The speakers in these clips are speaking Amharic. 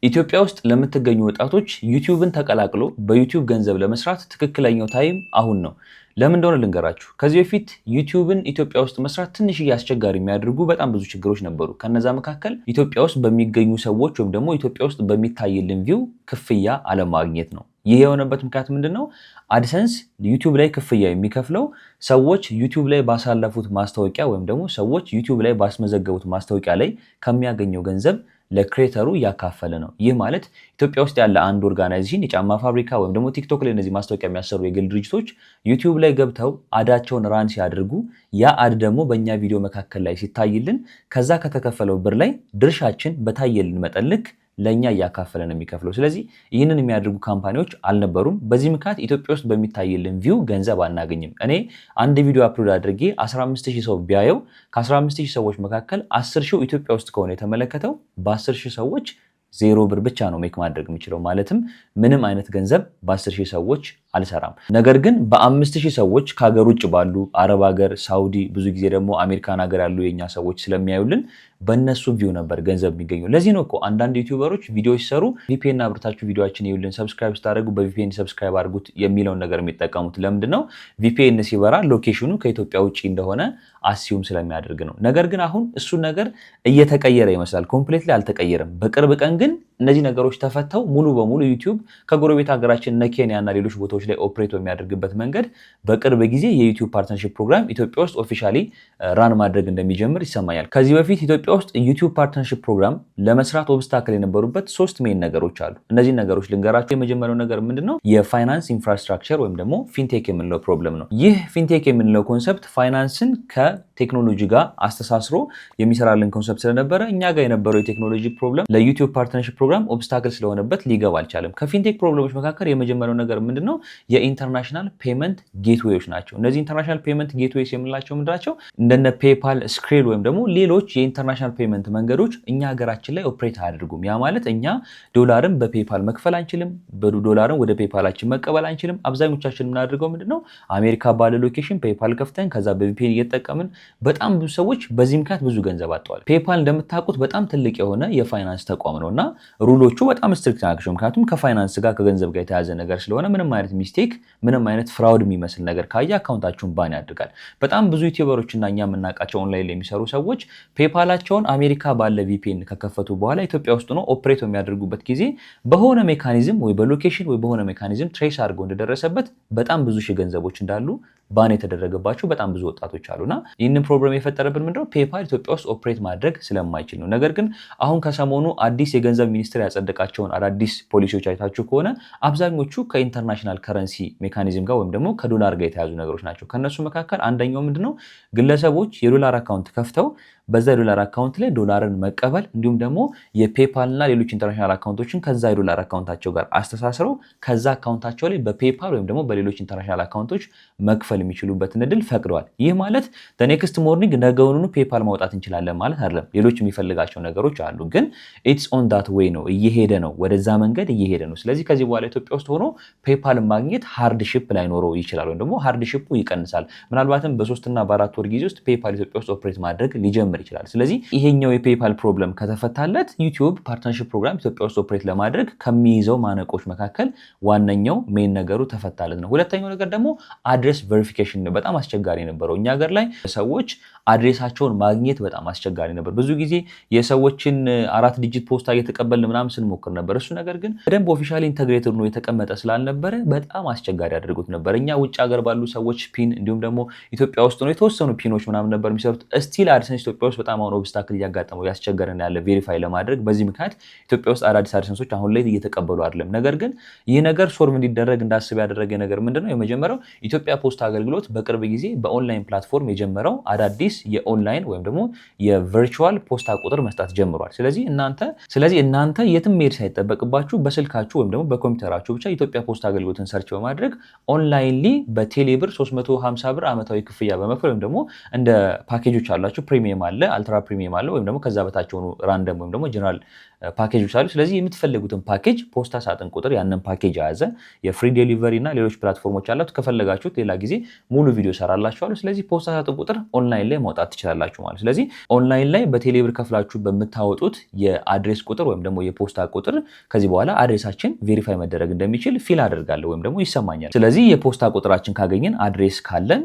ኢትዮጵያ ውስጥ ለምትገኙ ወጣቶች ዩቲዩብን ተቀላቅሎ በዩቲዩብ ገንዘብ ለመስራት ትክክለኛው ታይም አሁን ነው። ለምን እንደሆነ ልንገራችሁ። ከዚህ በፊት ዩቲዩብን ኢትዮጵያ ውስጥ መስራት ትንሽ አስቸጋሪ የሚያደርጉ በጣም ብዙ ችግሮች ነበሩ። ከነዛ መካከል ኢትዮጵያ ውስጥ በሚገኙ ሰዎች ወይም ደግሞ ኢትዮጵያ ውስጥ በሚታይልን ቪው ክፍያ አለማግኘት ነው። ይህ የሆነበት ምክንያት ምንድነው? አድሰንስ ዩቲዩብ ላይ ክፍያ የሚከፍለው ሰዎች ዩቲዩብ ላይ ባሳለፉት ማስታወቂያ ወይም ደግሞ ሰዎች ዩቲዩብ ላይ ባስመዘገቡት ማስታወቂያ ላይ ከሚያገኘው ገንዘብ ለክሬተሩ እያካፈለ ነው። ይህ ማለት ኢትዮጵያ ውስጥ ያለ አንድ ኦርጋናይዜሽን የጫማ ፋብሪካ ወይም ደግሞ ቲክቶክ ላይ እነዚህ ማስታወቂያ የሚያሰሩ የግል ድርጅቶች ዩቲዩብ ላይ ገብተው አዳቸውን ራን ሲያደርጉ ያ አድ ደግሞ በእኛ ቪዲዮ መካከል ላይ ሲታይልን ከዛ ከተከፈለው ብር ላይ ድርሻችን በታየልን መጠን ልክ ለኛ እያካፈለ ነው የሚከፍለው። ስለዚህ ይህንን የሚያደርጉ ካምፓኒዎች አልነበሩም። በዚህ ምክንያት ኢትዮጵያ ውስጥ በሚታይልን ቪው ገንዘብ አናገኝም። እኔ አንድ ቪዲዮ አፕሎድ አድርጌ 15000 ሰው ቢያየው ከ15000 ሰዎች መካከል 10000 ኢትዮጵያ ውስጥ ከሆነ የተመለከተው በ10000 ሰዎች 0 ብር ብቻ ነው ሜክ ማድረግ የሚችለው። ማለትም ምንም አይነት ገንዘብ በ10000 ሰዎች አልሰራም። ነገር ግን በ5000 ሰዎች ከሀገር ውጭ ባሉ አረብ ሀገር፣ ሳውዲ፣ ብዙ ጊዜ ደግሞ አሜሪካን ሀገር ያሉ የኛ ሰዎች ስለሚያዩልን በእነሱ ቪው ነበር ገንዘብ የሚገኘው። ለዚህ ነው እኮ አንዳንድ ዩቲዩበሮች ቪዲዮ ሲሰሩ ቪፒኤን አብርታችሁ ቪዲዮአችን ይዩልን፣ ሰብስክራይብ ስታደርጉ በቪፒኤን ሰብስክራይብ አድርጉት የሚለውን ነገር የሚጠቀሙት። ለምንድን ነው? ቪፒኤን ሲበራ ሎኬሽኑ ከኢትዮጵያ ውጭ እንደሆነ አሲዩም ስለሚያደርግ ነው። ነገር ግን አሁን እሱን ነገር እየተቀየረ ይመስላል። ኮምፕሌትሊ አልተቀየረም። በቅርብ ቀን ግን እነዚህ ነገሮች ተፈተው ሙሉ በሙሉ ዩቲዩብ ከጎረቤት ሀገራችን እነ ኬንያ እና ሌሎች ቦታዎች ላይ ኦፕሬት በሚያደርግበት መንገድ በቅርብ ጊዜ የዩቲዩብ ፓርትነርሺፕ ፕሮግራም ኢትዮጵያ ውስጥ ኦፊሻሊ ራን ማድረግ እንደሚጀምር ይሰማኛል። ከዚህ በፊት ኢትዮጵያ ውስጥ ዩቲዩብ ፓርትነርሺፕ ፕሮግራም ለመስራት ኦብስታክል የነበሩበት 3 ሜን ነገሮች አሉ። እነዚህ ነገሮች ልንገራቸው። የመጀመሪያው ነገር ምንድነው? የፋይናንስ ኢንፍራስትራክቸር ወይም ደግሞ ፊንቴክ የምንለው ፕሮብለም ነው። ይህ ፊንቴክ የምንለው ኮንሰፕት ፋይናንስን ከቴክኖሎጂ ጋር አስተሳስሮ የሚሰራልን ኮንሰፕት ስለነበረ እኛ ጋር የነበረው የቴክኖሎጂ ፕሮብለም ለዩቲዩብ ፓርትነርሺፕ ፕሮግራም ኦብስታክል ስለሆነበት ሊገባ አልቻለም። ከፊንቴክ ፕሮብለሞች መካከል የመጀመሪያው ነገር ምንድነው? የኢንተርናሽናል ፔመንት ጌትዌዎች ናቸው። እነዚህ ኢንተርናሽናል ፔመንት ጌትዌይስ የምንላቸው ምንድናቸው? እንደነ ፔፓል፣ ስክሬል ወይም ደግሞ ሌሎች የኢንተርናሽናል ፔመንት መንገዶች እኛ ሀገራችን ላይ ኦፕሬት አያደርጉም። ያ ማለት እኛ ዶላርን በፔፓል መክፈል አንችልም፣ ዶላርን ወደ ፔፓላችን መቀበል አንችልም። አብዛኞቻችን የምናደርገው ምንድነው? አሜሪካ ባለ ሎኬሽን ፔፓል ከፍተን ከዛ በቪፒኤን እየተጠቀምን በጣም ብዙ ሰዎች በዚህ ምክንያት ብዙ ገንዘብ አጥተዋል። ፔፓል እንደምታውቁት በጣም ትልቅ የሆነ የፋይናንስ ተቋም ነው እና ሩሎቹ በጣም ስትሪክት ናቸው። ምክንያቱም ከፋይናንስ ጋር ከገንዘብ ጋር የተያዘ ነገር ስለሆነ ምንም አይነት ሚስቴክ፣ ምንም አይነት ፍራውድ የሚመስል ነገር ካየ አካውንታችሁን ባን ያድርጋል። በጣም ብዙ ዩቲዩበሮች እና እኛ የምናውቃቸው ኦንላይን ላይ የሚሰሩ ሰዎች ፔፓላቸውን አሜሪካ ባለ ቪፒኤን ከከፈቱ በኋላ ኢትዮጵያ ውስጥ ነው ኦፕሬት የሚያደርጉበት ጊዜ በሆነ ሜካኒዝም ወይ በሎኬሽን ወይ በሆነ ሜካኒዝም ትሬስ አድርገው እንደደረሰበት በጣም ብዙ ሺህ ገንዘቦች እንዳሉ ባን የተደረገባቸው በጣም ብዙ ወጣቶች አሉና ይህንን ፕሮብለም የፈጠረብን ምንድነው? ፔፓል ኢትዮጵያ ውስጥ ኦፕሬት ማድረግ ስለማይችል ነው። ነገር ግን አሁን ከሰሞኑ አዲስ የገንዘብ ሚኒስቴር ያጸደቃቸውን አዳዲስ ፖሊሲዎች አይታችሁ ከሆነ አብዛኞቹ ከኢንተርናሽናል ከረንሲ ሜካኒዝም ጋር ወይም ደግሞ ከዶላር ጋር የተያዙ ነገሮች ናቸው። ከነሱ መካከል አንደኛው ምንድነው? ግለሰቦች የዶላር አካውንት ከፍተው በዛ የዶላር አካውንት ላይ ዶላርን መቀበል እንዲሁም ደግሞ የፔፓል እና ሌሎች ኢንተርናሽናል አካውንቶችን ከዛ የዶላር አካውንታቸው ጋር አስተሳስረው ከዛ አካውንታቸው ላይ በፔፓል ወይም ደግሞ በሌሎች ኢንተርናሽናል አካውንቶች መክፈል የሚችሉበትን እድል ፈቅደዋል። ይህ ማለት ኔክስት ሞርኒንግ ነገውኑ ፔፓል ማውጣት እንችላለን ማለት አይደለም። ሌሎች የሚፈልጋቸው ነገሮች አሉ፣ ግን ኢትስ ኦን ዳት ዌይ ነው፣ እየሄደ ነው፣ ወደዛ መንገድ እየሄደ ነው። ስለዚህ ከዚህ በኋላ ኢትዮጵያ ውስጥ ሆኖ ፔፓል ማግኘት ሃርድሺፕ ላይኖረው ይችላል፣ ወይም ደግሞ ሃርድሺፑ ይቀንሳል። ምናልባትም በ3 እና በ4 ወር ጊዜ ውስጥ ፔፓል ኢትዮጵያ ውስጥ ኦፕሬት ማድረግ ሊጀምር ይችላል። ስለዚህ ይሄኛው የፔፓል ፕሮብለም ከተፈታለት ዩቲዩብ ፓርትነርሺፕ ፕሮግራም ኢትዮጵያ ውስጥ ኦፕሬት ለማድረግ ከሚይዘው ማነቆች መካከል ዋነኛው ሜን ነገሩ ተፈታለት ነው። ሁለተኛው ነገር ደግሞ አድሬስ ቬሪፊኬሽን ነው። በጣም አስቸጋሪ ነበረው። እኛ ሀገር ላይ ሰዎች አድሬሳቸውን ማግኘት በጣም አስቸጋሪ ነበር። ብዙ ጊዜ የሰዎችን 4 ዲጂት ፖስታ እየተቀበልን ምናምን ስንሞክር ነበር። እሱ ነገር ግን በደንብ ኦፊሻሊ ኢንተግሬትድ ነው የተቀመጠ ስላልነበረ በጣም አስቸጋሪ አድርጎት ነበር። እኛ ውጭ ሀገር ባሉ ሰዎች ፒን እንዲሁም ደግሞ ኢትዮጵያ ውስጥ ነው የተወሰኑ ፒኖች ምናምን ነበር የሚሰሩት። ስቲል አድሰንስ ኢትዮጵያ ውስጥ በጣም አሁን ኦብስታክል እያጋጠመው ያስቸገረን ያለ ቬሪፋይ ለማድረግ። በዚህ ምክንያት ኢትዮጵያ ውስጥ አዳዲስ አድሰንሶች አሁን ላይ እየተቀበሉ አይደለም። ነገር ግን ይህ ነገር ሶልቭ እንዲደረግ እንዳስብ ያደረገ ነገር ምንድነው? የመጀመሪያው ኢትዮጵያ ፖስታ አገልግሎት በቅርብ ጊዜ በኦንላይን ፕላትፎርም የጀመረው አዳዲስ የኦንላይን ወይም ደግሞ የቨርቹዋል ፖስታ ቁጥር መስጠት ጀምሯል። ስለዚህ እናንተ የትም መሄድ ሳይጠበቅባችሁ በስልካችሁ ወይም ደግሞ በኮምፒውተራችሁ ብቻ ኢትዮጵያ ፖስታ አገልግሎትን ሰርች በማድረግ ኦንላይንሊ በቴሌብር 350 ብር ዓመታዊ ክፍያ በመክፈል ወይም ደግሞ እንደ ፓኬጆች አላቸው። ፕሪሚየም አለ፣ አልትራ ፕሪሚየም አለ፣ ወይም ደግሞ ከዛ በታች ሆኑ ራንደም ወይም ደግሞ ጀነራል ፓኬጆች አሉ። ስለዚህ የምትፈልጉትን ፓኬጅ ፖስታ ሳጥን ቁጥር ያንን ፓኬጅ የያዘ የፍሪ ዴሊቨሪ እና ሌሎች ፕላትፎርሞች አላት። ከፈለጋችሁት ሌላ ጊዜ ሙሉ ቪዲዮ ሰራላችኋለሁ። ስለዚህ ፖስታ ሳጥን ቁጥር ኦንላይን ላይ ማውጣት ትችላላችሁ ማለት። ስለዚህ ኦንላይን ላይ በቴሌብር ከፍላችሁ በምታወጡት የአድሬስ ቁጥር ወይም ደግሞ የፖስታ ቁጥር ከዚህ በኋላ አድሬሳችን ቬሪፋይ መደረግ እንደሚችል ፊል አደርጋለሁ ወይም ደግሞ ይሰማኛል። ስለዚህ የፖስታ ቁጥራችን ካገኘን አድሬስ ካለን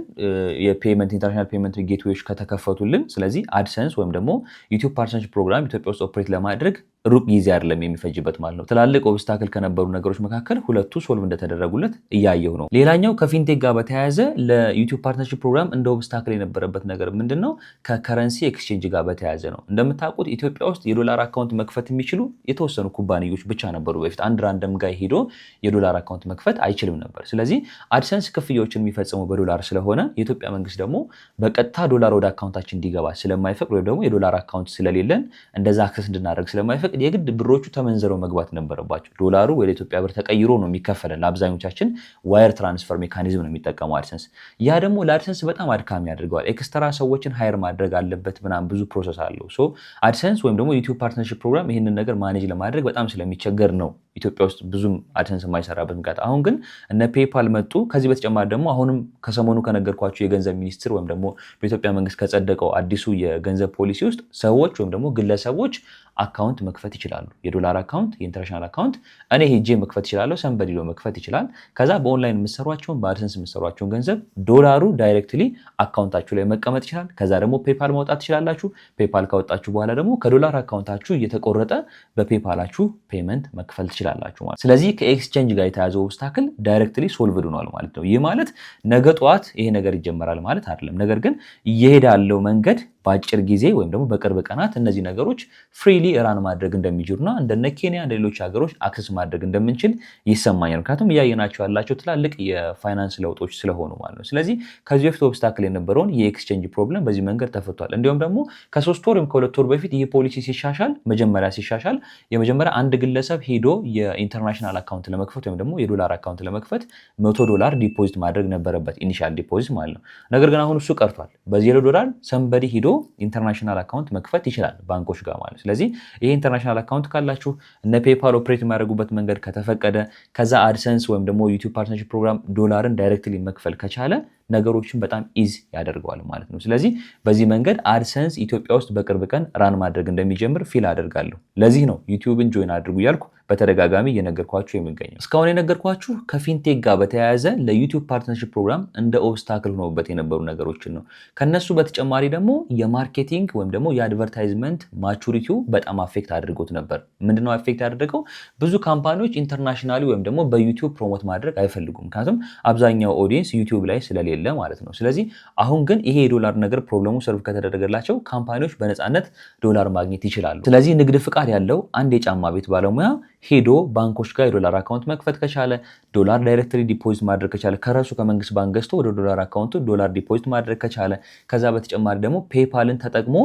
የፔመንት ኢንተርናሽናል ፔመንት ጌትዌዎች ከተከፈቱልን ስለዚህ አድሰንስ ወይም ደግሞ ዩቲዩብ ፓርትነርሺፕ ፕሮግራም ኢትዮጵያ ውስጥ ኦፕሬት ለማድረግ ሩቅ ጊዜ አይደለም የሚፈጅበት ማለት ነው። ትላልቅ ኦብስታክል ከነበሩ ነገሮች መካከል ሁለቱ ሶልቭ እንደተደረጉለት እያየሁ ነው። ሌላኛው ከፊንቴክ ጋር በተያያዘ ለዩቲዩብ ፓርትነርሺፕ ፕሮግራም እንደ ኦብስታክል የነበረበት ነገር ምንድነው? ከከረንሲ ኤክስቼንጅ ጋር በተያያዘ ነው። እንደምታውቁት ኢትዮጵያ ውስጥ የዶላር አካውንት መክፈት የሚችሉ የተወሰኑ ኩባንያዎች ብቻ ነበሩ። በፊት አንድ ራንደም ጋር ሄዶ የዶላር አካውንት መክፈት አይችልም ነበር። ስለዚህ አድሰንስ ክፍያዎችን የሚፈጽሙ በዶላር ስለሆነ የኢትዮጵያ መንግስት ደግሞ በቀጥታ ዶላር ወደ አካውንታችን እንዲገባ ስለማይፈቅድ ወይም ደግሞ የዶላር አካውንት ስለሌለን እንደዛ አክሰስ እንድናደርግ ስለማይፈቅድ የግድ ብሮቹ ተመንዝረው መግባት ነበረባቸው። ዶላሩ ወደ ኢትዮጵያ ብር ተቀይሮ ነው የሚከፈለን። ለአብዛኞቻችን ዋየር ትራንስፈር ሜካኒዝም ነው የሚጠቀመው አድሰንስ። ያ ደግሞ ለአድሰንስ በጣም አድካሚ ያደርገዋል። ኤክስትራ ሰዎችን ሃየር ማድረግ አለበት ምናምን ብዙ ፕሮሰስ አለው። ሶ አድሰንስ ወይም ደግሞ ዩቲዩብ ፓርትነርሺፕ ፕሮግራም ይህንን ነገር ማኔጅ ለማድረግ በጣም ስለሚቸገር ነው ኢትዮጵያ ውስጥ ብዙም አድሰንስ የማይሰራበት ምክንያት። አሁን ግን እነ ፔፓል መጡ። ከዚህ በተጨማሪ ደግሞ አሁንም ከሰሞኑ ከነገርኳቸው የገንዘብ ሚኒስትር ወይም ደግሞ በኢትዮጵያ መንግስት ከጸደቀው አዲሱ የገንዘብ ፖሊሲ ውስጥ ሰዎች ወይም ደግሞ ግለሰቦች አካውንት መክፈት ይችላሉ። የዶላር አካውንት፣ የኢንተርናሽናል አካውንት እኔ ሄጄ መክፈት ይችላለሁ። ሰንበዲ መክፈት ይችላል። ከዛ በኦንላይን የምሰሯቸውን በአድሰንስ የምሰሯቸውን ገንዘብ ዶላሩ ዳይሬክትሊ አካውንታችሁ ላይ መቀመጥ ይችላል። ከዛ ደግሞ ፔፓል ማውጣት ትችላላችሁ። ፔፓል ካወጣችሁ በኋላ ደግሞ ከዶላር አካውንታችሁ እየተቆረጠ በፔፓላችሁ ፔመንት መክፈል ትችላላችሁ ማለት። ስለዚህ ከኤክስቼንጅ ጋር የተያዘው ኦብስታክል ዳይሬክትሊ ሶልቭድ ሆኗል ማለት ነው። ይህ ማለት ነገ ጠዋት ይሄ ነገር ይጀመራል ማለት አይደለም። ነገር ግን እየሄደ ያለው መንገድ በአጭር ጊዜ ወይም ደግሞ በቅርብ ቀናት እነዚህ ነገሮች ፍሪሊ ራን ማድረግ እንደሚችሉና እንደነ ኬንያ እንደ ሌሎች ሀገሮች አክሰስ ማድረግ እንደምንችል ይሰማኛል። ምክንያቱም እያየናቸው ያላቸው ትላልቅ የፋይናንስ ለውጦች ስለሆኑ ማለት ነው። ስለዚህ ከዚህ በፊት ኦብስታክል የነበረውን የኤክስቼንጅ ፕሮብለም በዚህ መንገድ ተፈቷል። እንዲሁም ደግሞ ከ3 ወር ወይም ከ2 ወር በፊት ይህ ፖሊሲ ሲሻሻል የመጀመሪያ አንድ ግለሰብ ሄዶ የኢንተርናሽናል አካውንት ለመክፈት ወይም ደግሞ የዶላር አካውንት ለመክፈት $100 ዲፖዚት ማድረግ ነበረበት፣ ኢኒሻል ዲፖዚት ማለት ነው። ነገር ግን አሁን እሱ ቀርቷል። $0 ሰንበዲ ሄዶ ኢንተርናሽናል አካውንት መክፈት ይችላል ባንኮች ጋር ማለት። ስለዚህ ይሄ ኢንተርናሽናል አካውንት ካላችሁ እነ ፔፓል ኦፕሬት የሚያደርጉበት መንገድ ከተፈቀደ ከዛ አድሰንስ ወይም ደግሞ ዩቲዩብ ፓርትነርሺፕ ፕሮግራም ዶላርን ዳይሬክትሊ መክፈል ከቻለ ነገሮችን በጣም ኢዝ ያደርገዋል ማለት ነው። ስለዚህ በዚህ መንገድ አድሰንስ ኢትዮጵያ ውስጥ በቅርብ ቀን ራን ማድረግ እንደሚጀምር ፊል አደርጋለሁ። ለዚህ ነው ዩቲዩብን ጆይን አድርጉ እያልኩ በተደጋጋሚ እየነገርኳችሁ የሚገኘው። እስካሁን የነገርኳችሁ ከፊንቴክ ጋር በተያያዘ ለዩቲዩብ ፓርትነርሺፕ ፕሮግራም እንደ ኦብስታክል ሆኖበት የነበሩ ነገሮችን ነው። ከነሱ በተጨማሪ ደግሞ የማርኬቲንግ ወይም ደግሞ የአድቨርታይዝመንት ማቹሪቲው በጣም አፌክት አድርጎት ነበር። ምንድነው አፌክት ያደረገው? ብዙ ካምፓኒዎች ኢንተርናሽናሊ ወይም ደግሞ በዩቲዩብ ፕሮሞት ማድረግ አይፈልጉም። ምክንያቱም አብዛኛው ኦዲየንስ ዩቲዩብ ላይ ስለሌለ ማለት ነው። ስለዚህ አሁን ግን ይሄ የዶላር ነገር ፕሮብለሙ ሰርቭ ከተደረገላቸው ካምፓኒዎች በነፃነት ዶላር ማግኘት ይችላሉ። ስለዚህ ንግድ ፍቃድ ያለው አንድ የጫማ ቤት ባለሙያ ሄዶ ባንኮች ጋር የዶላር አካውንት መክፈት ከቻለ፣ ዶላር ዳይሬክትሊ ዲፖዚት ማድረግ ከቻለ፣ ከራሱ ከመንግስት ባንክ ገዝቶ ወደ ዶላር አካውንቱ ዶላር ዲፖዚት ማድረግ ከቻለ፣ ከዛ በተጨማሪ ደግሞ ፔፓልን ተጠቅሞ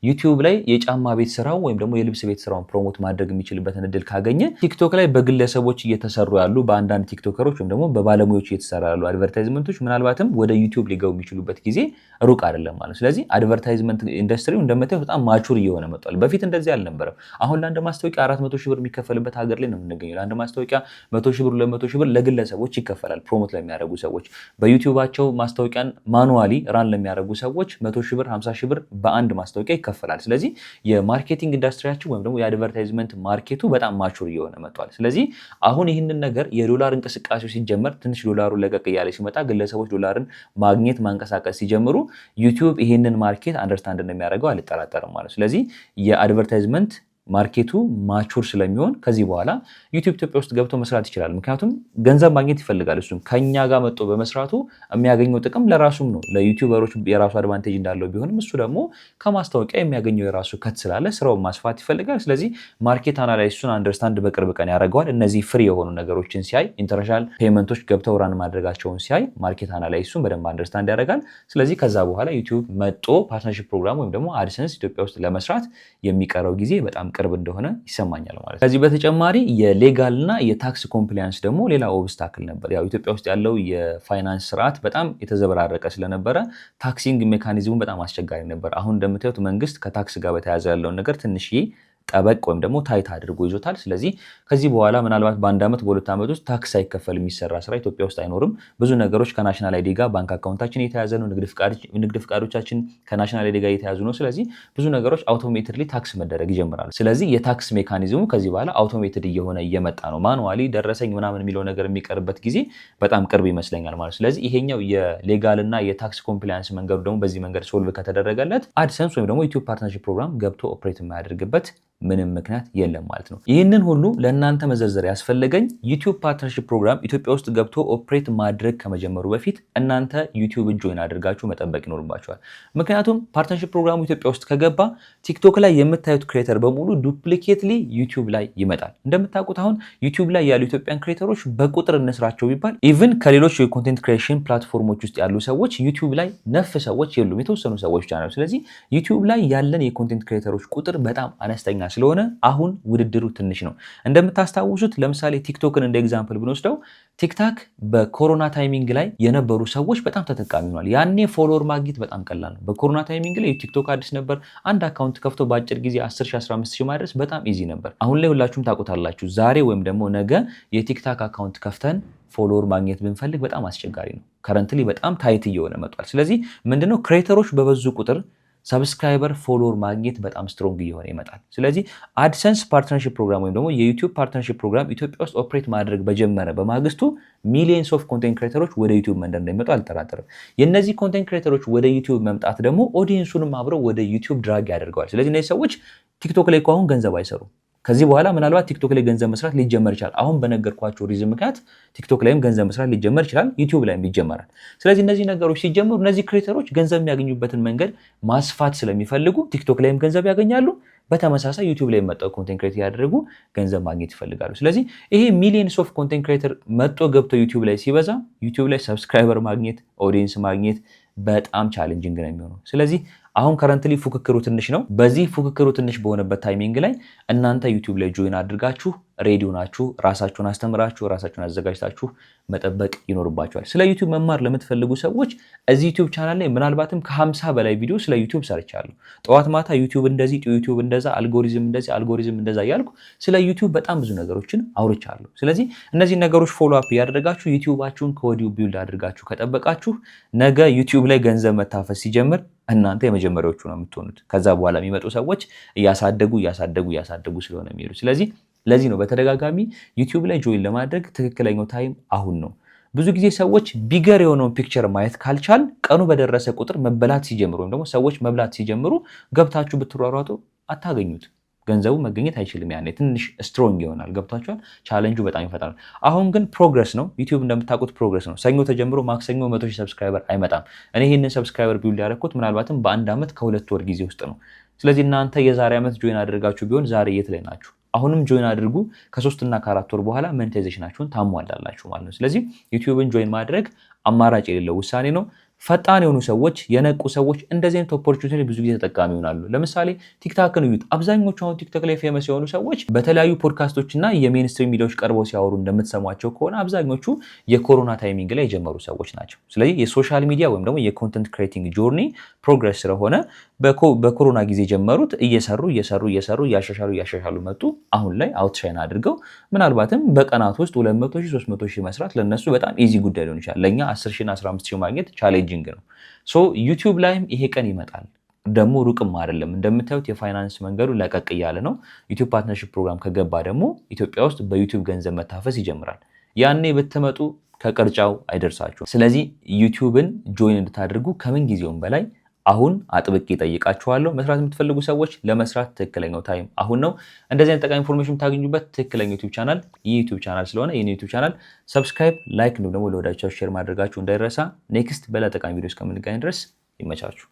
ዩቲዩብ ላይ የጫማ ቤት ስራው ወይም ደግሞ የልብስ ቤት ስራውን ፕሮሞት ማድረግ የሚችልበትን እድል ካገኘ፣ ቲክቶክ ላይ በግለሰቦች እየተሰሩ ያሉ በአንዳንድ ቲክቶከሮች ወይም ደግሞ በባለሙያዎች እየተሰራ ያሉ አድቨርታይዝመንቶች ምናልባትም ወደ ዩቲዩብ ሊገቡ የሚችሉበት ጊዜ ሩቅ አይደለም ማለት። ስለዚህ አድቨርታይዝመንት ኢንዱስትሪው እንደምታዩት በጣም ማቹር እየሆነ መጥቷል። በፊት እንደዚህ አልነበረም። አሁን ለአንድ ማስታወቂያ 400 ሺህ ብር የሚከፈልበት ሀገር ላይ ነው የምንገኘው። ለአንድ ማስታወቂያ 100 ሺህ ብር 200 ሺህ ብር ለግለሰቦች ይከፈላል። ፕሮሞት ለሚያደርጉ ሰዎች በዩቲዩባቸው ማስታወቂያን ማኑዋሊ ራን ለሚያደርጉ ሰዎች 100 ሺህ ብር 50 ሺህ ብር በአንድ ማስታወቂያ ይከፈላል። ስለዚህ የማርኬቲንግ ኢንዱስትሪያችን ወይም ደግሞ የአድቨርታይዝመንት ማርኬቱ በጣም ማቹር እየሆነ መጥቷል። ስለዚህ አሁን ይህንን ነገር የዶላር እንቅስቃሴው ሲጀመር ትንሽ ዶላሩ ለቀቅ እያለ ሲመጣ ግለሰቦች ዶላርን ማግኘት ማንቀሳቀስ ሲጀምሩ ዩቲዩብ ይህንን ማርኬት አንደርስታንድ እንደሚያደርገው አልጠራጠርም ማለት። ስለዚህ የአድቨርታይዝመንት ማርኬቱ ማቹር ስለሚሆን ከዚህ በኋላ ዩቲዩብ ኢትዮጵያ ውስጥ ገብቶ መስራት ይችላል። ምክንያቱም ገንዘብ ማግኘት ይፈልጋል። እሱም ከኛ ጋር መጥቶ በመስራቱ የሚያገኘው ጥቅም ለራሱም ነው። ለዩቲዩበሮች የራሱ አድቫንቴጅ እንዳለው ቢሆንም እሱ ደግሞ ከማስታወቂያ የሚያገኘው የራሱ ከት ስላለ ስራውን ማስፋት ይፈልጋል። ስለዚህ ማርኬት አናላይሱን አንደርስታንድ በቅርብ ቀን ያደርገዋል። እነዚህ ፍሪ የሆኑ ነገሮችን ሲያይ፣ ኢንተርናሽናል ፔመንቶች ገብተው ራን ማድረጋቸውን ሲያይ ማርኬት አናላይሱን በደንብ አንደርስታንድ ያደርጋል። ስለዚህ ከዛ በኋላ ዩቲዩብ መጥቶ ፓርትነርሺፕ ፕሮግራም ወይም ደግሞ አድሰንስ ኢትዮጵያ ውስጥ ለመስራት የሚቀረው ጊዜ በጣም ቅርብ እንደሆነ ይሰማኛል ማለት። ከዚህ በተጨማሪ የሌጋል እና የታክስ ኮምፕላያንስ ደግሞ ሌላ ኦብስታክል ነበር። ያው ኢትዮጵያ ውስጥ ያለው የፋይናንስ ስርዓት በጣም የተዘበራረቀ ስለነበረ ታክሲንግ ሜካኒዝሙ በጣም አስቸጋሪ ነበር። አሁን እንደምታዩት መንግስት ከታክስ ጋር በተያያዘ ያለውን ነገር ትንሽዬ ጠበቅ ወይም ደግሞ ታይት አድርጎ ይዞታል። ስለዚህ ከዚህ በኋላ ምናልባት በአንድ ዓመት በሁለት ዓመት ውስጥ ታክስ ሳይከፈል የሚሰራ ስራ ኢትዮጵያ ውስጥ አይኖርም። ብዙ ነገሮች ከናሽናል አይዲ ጋር ባንክ አካውንታችን የተያዘ ነው። ንግድ ፍቃዶቻችን ከናሽናል አይዲ ጋር የተያዙ ነው። ስለዚህ ብዙ ነገሮች አውቶሜትድሊ ታክስ መደረግ ይጀምራሉ። ስለዚህ የታክስ ሜካኒዝሙ ከዚህ በኋላ አውቶሜትድ እየሆነ እየመጣ ነው። ማኑዋሊ ደረሰኝ ምናምን የሚለው ነገር የሚቀርበት ጊዜ በጣም ቅርብ ይመስለኛል ማለት። ስለዚህ ይሄኛው የሌጋል እና የታክስ ኮምፕላያንስ መንገዱ ደግሞ በዚህ መንገድ ሶልቭ ከተደረገለት አድሰንስ ወይም ደግሞ ዩቲዩብ ፓርትነርሺፕ ፕሮግራም ገብቶ ኦፕሬት የማያደርግበት ምንም ምክንያት የለም ማለት ነው። ይህንን ሁሉ ለእናንተ መዘርዘር ያስፈለገኝ ዩቲዩብ ፓርትነርሺፕ ፕሮግራም ኢትዮጵያ ውስጥ ገብቶ ኦፕሬት ማድረግ ከመጀመሩ በፊት እናንተ ዩቲዩብን ጆይን አድርጋችሁ መጠበቅ ይኖርባችኋል። ምክንያቱም ፓርትነርሺፕ ፕሮግራሙ ኢትዮጵያ ውስጥ ከገባ ቲክቶክ ላይ የምታዩት ክሬተር በሙሉ ዱፕሊኬትሊ ዩቲዩብ ላይ ይመጣል። እንደምታውቁት አሁን ዩቲዩብ ላይ ያሉ ኢትዮጵያን ክሬተሮች በቁጥር እንስራቸው ቢባል ኢቭን ከሌሎች የኮንቴንት ክሬሽን ፕላትፎርሞች ውስጥ ያሉ ሰዎች ዩቲዩብ ላይ ነፍ ሰዎች የሉም፣ የተወሰኑ ሰዎች ብቻ ነው። ስለዚህ ዩቲዩብ ላይ ያለን የኮንቴንት ክሬተሮች ቁጥር በጣም አነስተኛ ስለሆነ አሁን ውድድሩ ትንሽ ነው። እንደምታስታውሱት ለምሳሌ ቲክቶክን እንደ ኤግዛምፕል ብንወስደው ቲክታክ በኮሮና ታይሚንግ ላይ የነበሩ ሰዎች በጣም ተጠቃሚ ሆኗል። ያኔ ፎሎወር ማግኘት በጣም ቀላል ነው። በኮሮና ታይሚንግ ላይ ቲክቶክ አዲስ ነበር። አንድ አካውንት ከፍቶ በአጭር ጊዜ 10,000 15,000 ማድረስ በጣም ኢዚ ነበር። አሁን ላይ ሁላችሁም ታውቁታላችሁ። ዛሬ ወይም ደግሞ ነገ የቲክታክ አካውንት ከፍተን ፎሎወር ማግኘት ብንፈልግ በጣም አስቸጋሪ ነው። ከረንትሊ በጣም ታይት እየሆነ መጥቷል። ስለዚህ ምንድነው ክሬተሮች በበዙ ቁጥር ሰብስክራይበር ፎሎወር ማግኘት በጣም ስትሮንግ እየሆነ ይመጣል። ስለዚህ አድሰንስ ፓርትነርሺፕ ፕሮግራም ወይም ደግሞ የዩቲዩብ ፓርትነርሺፕ ፕሮግራም ኢትዮጵያ ውስጥ ኦፕሬት ማድረግ በጀመረ በማግስቱ ሚሊየንስ ኦፍ ኮንቴንት ክሬተሮች ወደ ዩቲዩብ መንደር እንደሚመጡ አልጠራጠርም። የእነዚህ ኮንቴንት ክሬተሮች ወደ ዩቲዩብ መምጣት ደግሞ ኦዲየንሱንም አብረው ወደ ዩቲዩብ ድራግ ያደርገዋል። ስለዚህ እነዚህ ሰዎች ቲክቶክ ላይ እኮ አሁን ገንዘብ አይሰሩም። ከዚህ በኋላ ምናልባት ቲክቶክ ላይ ገንዘብ መስራት ሊጀመር ይችላል። አሁን በነገርኳቸው ሪዝን ምክንያት ቲክቶክ ላይም ገንዘብ መስራት ሊጀመር ይችላል፣ ዩቲዩብ ላይም ይጀመራል። ስለዚህ እነዚህ ነገሮች ሲጀምሩ እነዚህ ክሬተሮች ገንዘብ የሚያገኙበትን መንገድ ማስፋት ስለሚፈልጉ ቲክቶክ ላይም ገንዘብ ያገኛሉ። በተመሳሳይ ዩቲዩብ ላይ መጣው ኮንቴንት ክሬተር ያደረጉ ገንዘብ ማግኘት ይፈልጋሉ። ስለዚህ ይሄ ሚሊየንስ ኦፍ ኮንቴንት ክሬተር መጥቶ ገብቶ ዩቲዩብ ላይ ሲበዛ ዩቲዩብ ላይ ሰብስክራይበር ማግኘት ኦዲየንስ ማግኘት በጣም ቻሌንጂንግ ነው የሚሆነው። ስለዚህ አሁን ከረንትሊ ፉክክሩ ትንሽ ነው። በዚህ ፉክክሩ ትንሽ በሆነበት ታይሚንግ ላይ እናንተ ዩቲዩብ ላይ ጆይን አድርጋችሁ ሬዲዮ ናችሁ፣ ራሳችሁን አስተምራችሁ ራሳችሁን አዘጋጅታችሁ መጠበቅ ይኖርባችኋል። ስለ ዩቲዩብ መማር ለምትፈልጉ ሰዎች እዚህ ዩቲዩብ ቻናል ላይ ምናልባትም ከ50 በላይ ቪዲዮ ስለ ዩቲዩብ ሰርቻለሁ። ጠዋት ማታ ዩቲዩብ እንደዚህ፣ ዩቲዩብ እንደዛ፣ አልጎሪዝም እንደዚህ፣ አልጎሪዝም እንደዛ እያልኩ ስለ ዩቲዩብ በጣም ብዙ ነገሮችን አውርቻለሁ። ስለዚህ እነዚህ ነገሮች ፎሎ አፕ እያደረጋችሁ ዩቲዩባችሁን ከወዲሁ ቢውልድ አድርጋችሁ ከጠበቃችሁ ነገ ዩቲዩብ ላይ ገንዘብ መታፈስ ሲጀምር እናንተ የመጀመሪያዎቹ ነው የምትሆኑት። ከዛ በኋላ የሚመጡ ሰዎች እያሳደጉ ስለሆነ የሚሄዱ። ስለዚህ ለዚህ ነው በተደጋጋሚ ዩቲዩብ ላይ ጆይን ለማድረግ ትክክለኛው ታይም አሁን ነው። ብዙ ጊዜ ሰዎች ቢገር የሆነውን ፒክቸር ማየት ካልቻል ቀኑ በደረሰ ቁጥር መበላት ሲጀምሩ ወይም ደግሞ ሰዎች መብላት ሲጀምሩ ገብታችሁ ብትሯሯጡ አታገኙት። ገንዘቡ መገኘት አይችልም። ያኔ ትንሽ ስትሮንግ ይሆናል። ገብቷችኋል? ቻሌንጁ በጣም ይፈጣል። አሁን ግን ፕሮግረስ ነው። ዩቲዩብ እንደምታውቁት ፕሮግረስ ነው። ሰኞ ተጀምሮ ማክሰኞ 100,000 ሰብስክራይበር አይመጣም። እኔ ይህንን ሰብስክራይበር ቢውልድ ያደረኩት ምናልባትም በአንድ ዓመት ከ2 ወር ጊዜ ውስጥ ነው። ስለዚህ እናንተ የዛሬ ዓመት ጆይን አድርጋችሁ ቢሆን ዛሬ የት ላይ ናችሁ? አሁንም ጆይን አድርጉ። ከ3 እና ከ4 ወር በኋላ ሞኔታይዜሽናችሁን ታሟላላችሁ ማለት ነው። ስለዚህ ዩቲዩብን ጆይን ማድረግ አማራጭ የሌለው ውሳኔ ነው። ፈጣን የሆኑ ሰዎች የነቁ ሰዎች እንደዚህ አይነት ኦፖርቹኒቲ ብዙ ጊዜ ተጠቃሚ ይሆናሉ። ለምሳሌ ቲክታክን እዩት። አብዛኞቹ አሁን ቲክቶክ ላይ ፌመስ የሆኑ ሰዎች በተለያዩ ፖድካስቶች እና የሜንስትሪም ሚዲያዎች ቀርበው ሲያወሩ እንደምትሰሟቸው ከሆነ አብዛኞቹ የኮሮና ታይሚንግ ላይ የጀመሩ ሰዎች ናቸው። ስለዚህ የሶሻል ሚዲያ ወይም ደግሞ የኮንተንት ክሬቲንግ ጆርኒ ፕሮግረስ ስለሆነ በኮሮና ጊዜ ጀመሩት። እየሰሩ እያሻሻሉ መጡ። አሁን ላይ አውትሻይን አድርገው ምናልባትም በቀናት ውስጥ 200,000 300,000 መስራት ለነሱ በጣም ኢዚ ጉዳይ ሊሆን ይችላል። ለእኛ 10,000 15,000 ማግኘት ቻሌንጂንግ ነው። ዩቲዩብ ላይም ይሄ ቀን ይመጣል። ደግሞ ሩቅም አይደለም። እንደምታዩት የፋይናንስ መንገዱ ለቀቅ እያለ ነው። ዩቲዩብ ፓርትነርሺፕ ፕሮግራም ከገባ ደግሞ ኢትዮጵያ ውስጥ በዩቲዩብ ገንዘብ መታፈስ ይጀምራል። ያኔ ብትመጡ ከቅርጫው አይደርሳችሁ። ስለዚህ ዩቲዩብን ጆይን እንድታደርጉ ከምን ጊዜውም በላይ አሁን አጥብቄ ጠይቃችኋለሁ። መስራት የምትፈልጉ ሰዎች ለመስራት ትክክለኛው ታይም አሁን ነው። እንደዚህ አይነት ጠቃሚ ኢንፎርሜሽን የምታገኙበት ትክክለኛው ዩቲዩብ ቻናል ይህ ዩቲዩብ ቻናል ስለሆነ ይህን ዩቲዩብ ቻናል ሰብስክራይብ፣ ላይክ እንዲሁም ደግሞ ለወዳጆቻችሁ ሼር ማድረጋችሁ እንዳይረሳ። ኔክስት በሌላ ጠቃሚ ቪዲዮ እስከምንገናኝ ድረስ ይመቻችሁ።